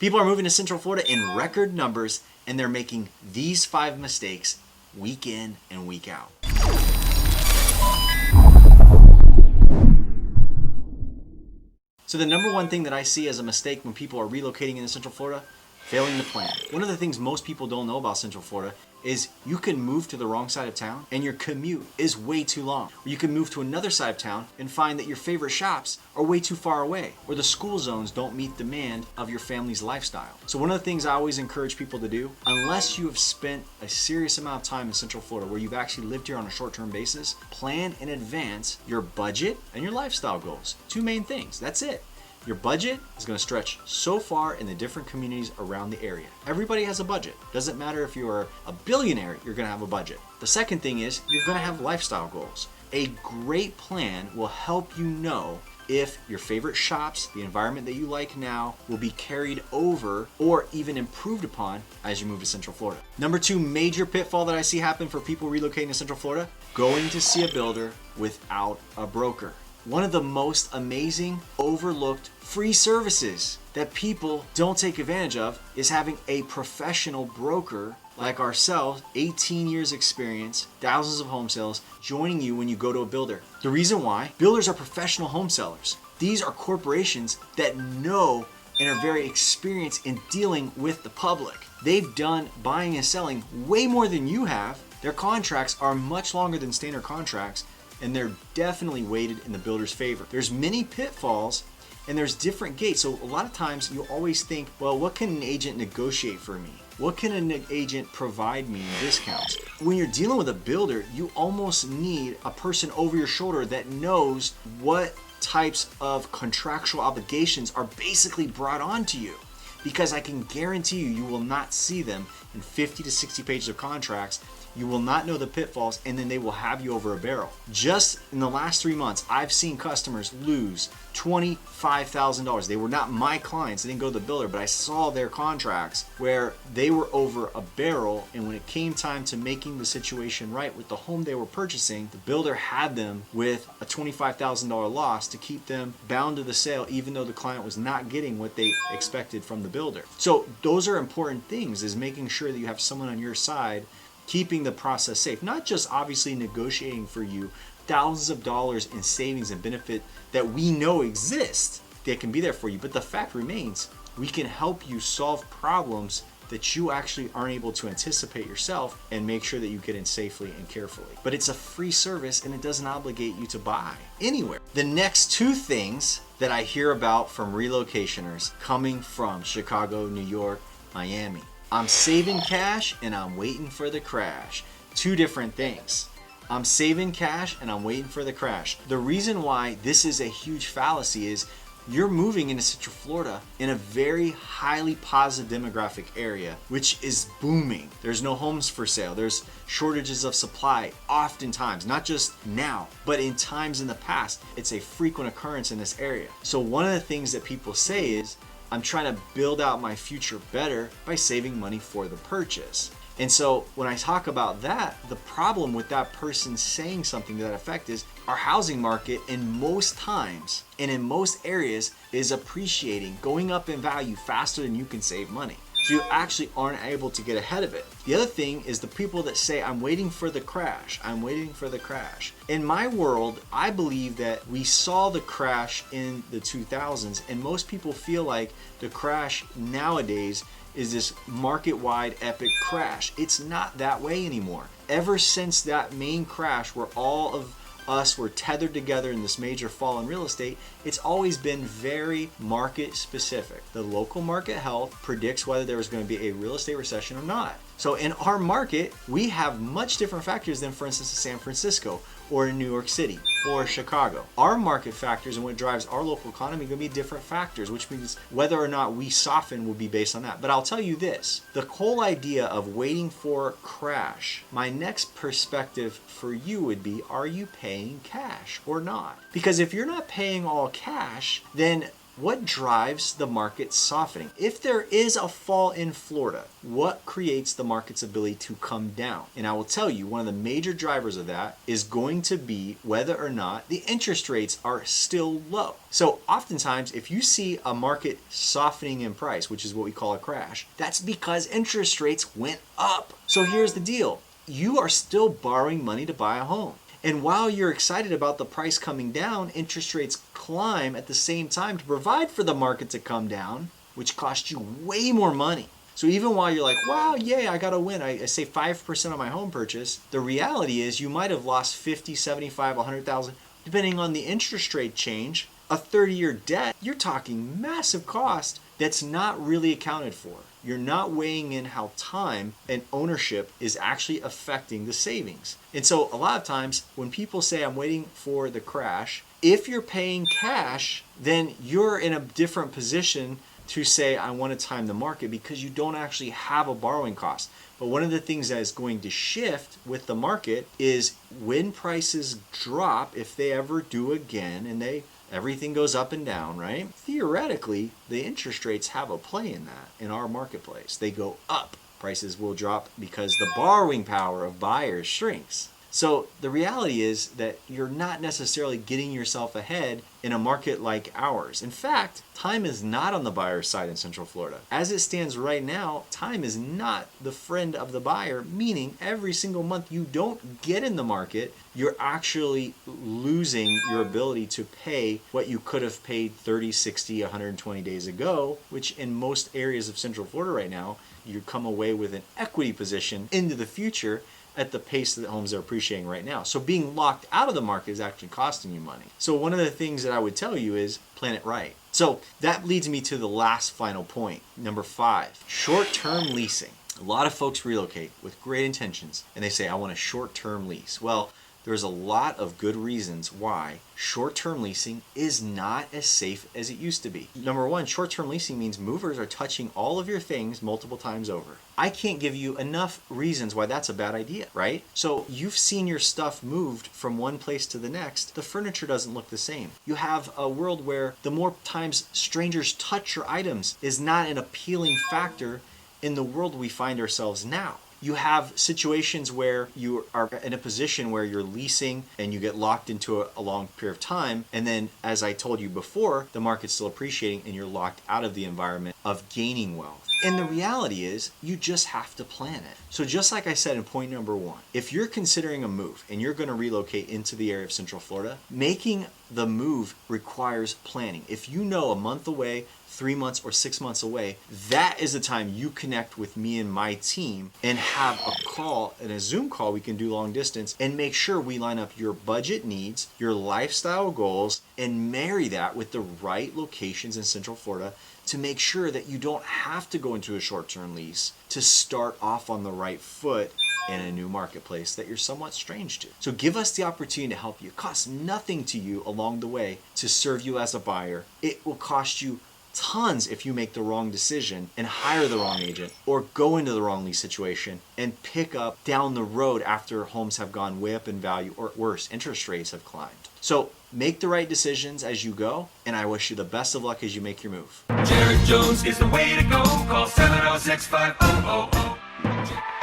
People are moving to Central Florida in record numbers, and they're making these 5 mistakes week in and week out. So the number one thing that I see as a mistake when people are relocating into Central Florida, failing to plan. One of the things most people don't know about Central Florida is you can move to the wrong side of town and your commute is way too long. Or you can move to another side of town and find that your favorite shops are way too far away, or the school zones don't meet demand of your family's lifestyle. So one of the things I always encourage people to do, unless you have spent a serious amount of time in Central Florida where you've actually lived here on a short-term basis, plan in advance your budget and your lifestyle goals. 2 main things, that's it. Your budget is going to stretch so far in the different communities around the area. Everybody has a budget. Doesn't matter if you're a billionaire, you're going to have a budget. The second thing is you're going to have lifestyle goals. A great plan will help you know if your favorite shops, the environment that you like now, will be carried over or even improved upon as you move to Central Florida. Number 2 major pitfall that I see happen for people relocating to Central Florida, going to see a builder without a broker. One of the most amazing, overlooked free services that people don't take advantage of is having a professional broker like ourselves, 18 years experience, thousands of home sales, joining you when you go to a builder. The reason why, builders are professional home sellers. These are corporations that know and are very experienced in dealing with the public. They've done buying and selling way more than you have. Their contracts are much longer than standard contracts, and they're definitely weighted in the builder's favor. There's many pitfalls and there's different gates. So a lot of times you always think, well, what can an agent negotiate for me? What can an agent provide me in discounts? When you're dealing with a builder, you almost need a person over your shoulder that knows what types of contractual obligations are basically brought onto you. Because I can guarantee you, you will not see them in 50 to 60 pages of contracts. You will not know the pitfalls, and then they will have you over a barrel. Just in the last 3 months, I've seen customers lose $25,000. They were not my clients. They didn't go to the builder, but I saw their contracts where they were over a barrel, and when it came time to making the situation right with the home they were purchasing, the builder had them with a $25,000 loss to keep them bound to the sale, even though the client was not getting what they expected from the builder. So those are important things, is making sure that you have someone on your side keeping the process safe, not just obviously negotiating for you thousands of dollars in savings and benefit that we know exist that can be there for you, but the fact remains we can help you solve problems that you actually aren't able to anticipate yourself and make sure that you get in safely and carefully. But it's a free service and it doesn't obligate you to buy anywhere. The next 2 things that I hear about from relocationers coming from Chicago, New York, Miami: I'm saving cash and I'm waiting for the crash. 2 different things. I'm saving cash and I'm waiting for the crash. The reason why this is a huge fallacy is you're moving into Central Florida in a very highly positive demographic area, which is booming. There's no homes for sale. There's shortages of supply oftentimes, not just now, but in times in the past. It's a frequent occurrence in this area. So one of the things that people say is, I'm trying to build out my future better by saving money for the purchase. And so when I talk about that, the problem with that person saying something to that effect is our housing market in most times and in most areas is appreciating, going up in value faster than you can save money. So you actually aren't able to get ahead of it. The other thing is the people that say, I'm waiting for the crash. I'm waiting for the crash. In my world, I believe that we saw the crash in the 2000s, and most people feel like the crash nowadays is this market-wide epic crash. It's not that way anymore. Ever since that main crash where all of us were tethered together in this major fall in real estate, it's always been very market specific. The local market health predicts whether there was going to be a real estate recession or not. So in our market, we have much different factors than, for instance, San Francisco or in New York City or Chicago. Our market factors and what drives our local economy are going to be different factors, which means whether or not we soften will be based on that. But I'll tell you this, the whole idea of waiting for crash, my next perspective for you would be, are you paying cash or not? Because if you're not paying all cash, then what drives the market softening? If there is a fall in Florida, what creates the market's ability to come down? And I will tell you, one of the major drivers of that is going to be whether or not the interest rates are still low. So oftentimes, if you see a market softening in price, which is what we call a crash, that's because interest rates went up. So here's the deal. You are still borrowing money to buy a home. And while you're excited about the price coming down, interest rates climb at the same time to provide for the market to come down, which costs you way more money. So even while you're like, wow, yay, I got a win, I save 5% on my home purchase, the reality is you might have lost 50, 75, 100,000, depending on the interest rate change. A 30-year debt, you're talking massive cost that's not really accounted for. You're not weighing in how time and ownership is actually affecting the savings. And so a lot of times when people say I'm waiting for the crash, if you're paying cash, then you're in a different position to say I want to time the market because you don't actually have a borrowing cost. But one of the things that is going to shift with the market is when prices drop, if they ever do again, and everything goes up and down, right? Theoretically, the interest rates have a play in that in our marketplace. They go up. Prices will drop because the borrowing power of buyers shrinks. So the reality is that you're not necessarily getting yourself ahead in a market like ours. In fact, time is not on the buyer's side in Central Florida. As it stands right now, time is not the friend of the buyer, meaning every single month you don't get in the market, you're actually losing your ability to pay what you could have paid 30, 60, 120 days ago, which in most areas of Central Florida right now, you come away with an equity position into the future at the pace that homes are appreciating right now. So being locked out of the market is actually costing you money. So one of the things that I would tell you is plan it right. So that leads me to the last final point, number 5, short-term leasing. A lot of folks relocate with great intentions and they say, I want a short-term lease. Well, there's a lot of good reasons why short-term leasing is not as safe as it used to be. Number 1, short-term leasing means movers are touching all of your things multiple times over. I can't give you enough reasons why that's a bad idea, right? So you've seen your stuff moved from one place to the next. The furniture doesn't look the same. You have a world where the more times strangers touch your items is not an appealing factor in the world we find ourselves now. You have situations where you are in a position where you're leasing and you get locked into a long period of time. And then, as I told you before, the market's still appreciating and you're locked out of the environment of gaining wealth. And the reality is you just have to plan it. So just like I said in point number 1, if you're considering a move and you're going to relocate into the area of Central Florida, making the move requires planning. If you know a month away, 3 months or 6 months away, that is the time you connect with me and my team and have a call and a Zoom call we can do long distance and make sure we line up your budget needs, your lifestyle goals, and marry that with the right locations in Central Florida to make sure that you don't have to go into a short-term lease to start off on the right foot in a new marketplace that you're somewhat strange to. So give us the opportunity to help you. It costs nothing to you along the way to serve you as a buyer. It will cost you tons if you make the wrong decision and hire the wrong agent or go into the wrong lease situation and pick up down the road after homes have gone way up in value or worse, interest rates have climbed. So make the right decisions as you go, and I wish you the best of luck as you make your move. Jared Jones is the way to go. Call 706-5000.